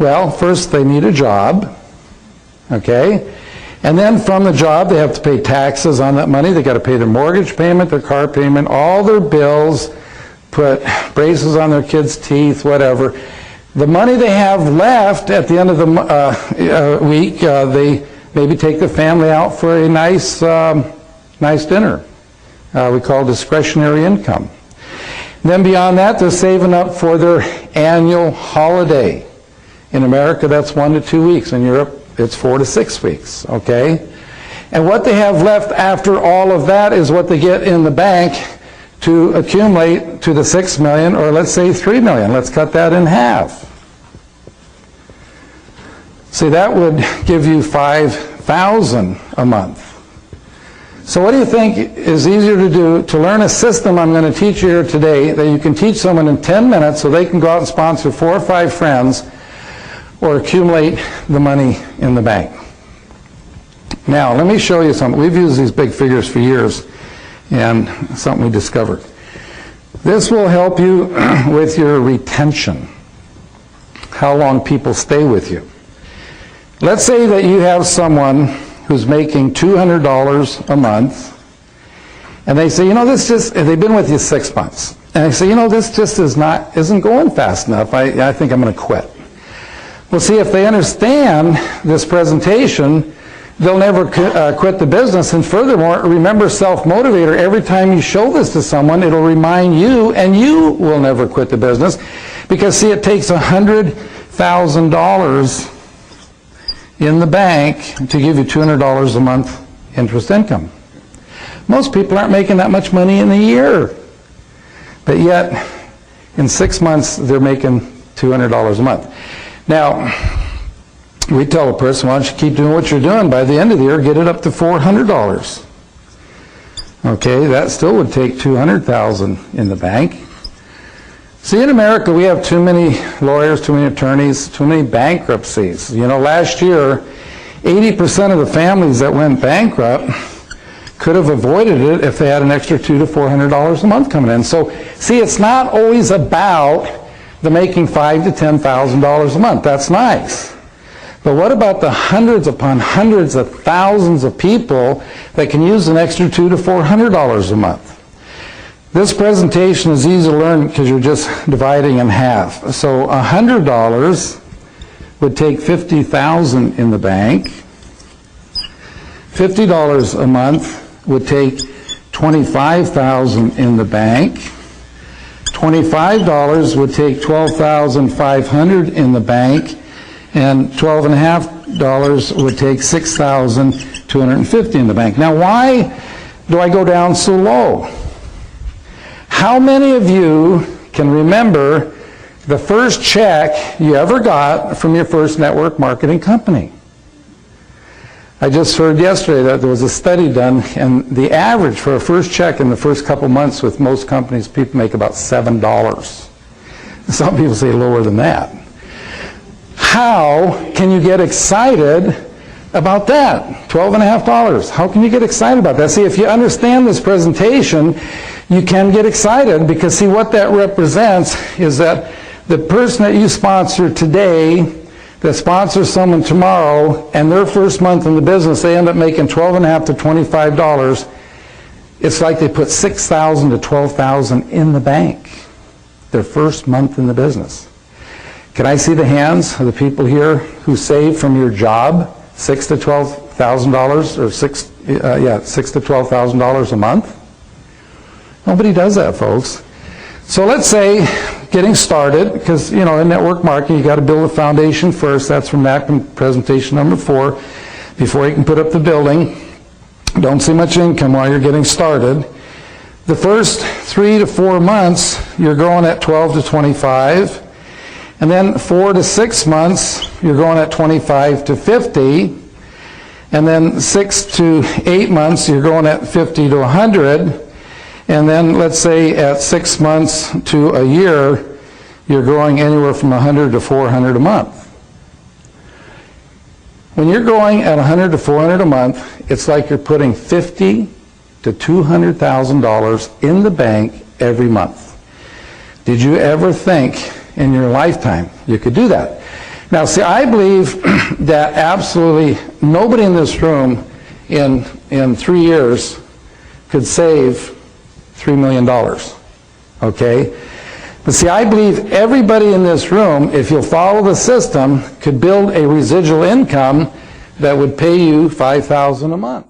Well, first they need a job, okay? And then from the job, they have to pay taxes on that money. They got to pay their mortgage payment, their car payment, all their bills, put braces on their kids' teeth, whatever. The money they have left at the end of the week, they maybe take the family out for a nice dinner. We call discretionary income. Then beyond that, they're saving up for their annual holiday. In America, that's 1 to 2 weeks. In Europe, it's 4 to 6 weeks, okay? And what they have left after all of that is what they get in the bank to accumulate to the 6 million, or let's say 3 million. Let's cut that in half. See, that would give you 5,000 a month. So what do you think is easier to do to learn a system I'm going to teach you here today that you can teach someone in 10 minutes so they can go out and sponsor 4 or 5 friends or accumulate the money in the bank? Now, let me show you something. We've used these big figures for years, and something we discovered. This will help you with your retention, how long people stay with you. Let's say that you have someone who's making $200 a month, and they say, you know, this just, they've been with you 6 months, and they say, you know, this just isn't going fast enough. I think I'm going to quit. Well, see, if they understand this presentation, they'll never quit the business. And furthermore, remember self-motivator. Every time you show this to someone, it'll remind you, and you will never quit the business. Because, see, it takes $100,000 in the bank to give you $200 a month interest income. Most people aren't making that much money in a year. But yet, in 6 months, they're making $200 a month. Now, we tell a person, why don't you keep doing what you're doing? By the end of the year, get it up to $400. Okay, that still would take $200,000 in the bank. See, in America, we have too many lawyers, too many attorneys, too many bankruptcies. You know, last year, 80% of the families that went bankrupt could have avoided it if they had an extra $200 to $400 a month coming in. So, see, it's not always about the making $5,000 to $10,000 a month. That's nice. But what about the hundreds upon hundreds of thousands of people that can use an extra $200 to $400 a month? This presentation is easy to learn because you're just dividing in half. So $100 would take $50,000 in the bank. $50 a month would take $25,000 in the bank. $25 would take $12,500 in the bank, and $12.50 would take $6,250 in the bank. Now, why do I go down so low? How many of you can remember the first check you ever got from your first network marketing company? I just heard yesterday that there was a study done, and the average for a first check in the first couple months with most companies, people make about $7. Some people say lower than that. How can you get excited about that? $12.50. How can you get excited about that? See, if you understand this presentation, you can get excited, because see, what that represents is that the person that you sponsor today that sponsors someone tomorrow, and their first month in the business, they end up making $12.50 to $25. It's like they put $6,000 to $12,000 in the bank their first month in the business. Can I see the hands of the people here who save from your job $6,000 to $12,000, or $6,000 to $12,000 a month? Nobody does that, folks. So let's say, getting started, because you know, in network marketing, you got to build a foundation first. That's from that presentation number 4. Before you can put up the building, don't see much income while you're getting started. The first 3 to 4 months, you're growing at 12 to 25. And then 4 to 6 months, you're growing at 25 to 50. And then 6 to 8 months, you're growing at 50 to 100. And then let's say at 6 months to a year, you're growing anywhere from 100 to 400 a month. When you're growing at 100 to 400 a month, it's like you're putting $50,000 to $200,000 in the bank every month. Did you ever think in your lifetime you could do that? Now, see, I believe that absolutely nobody in this room in 3 years could save $3 million, okay? But see, I believe everybody in this room, if you'll follow the system, could build a residual income that would pay you $5,000 a month.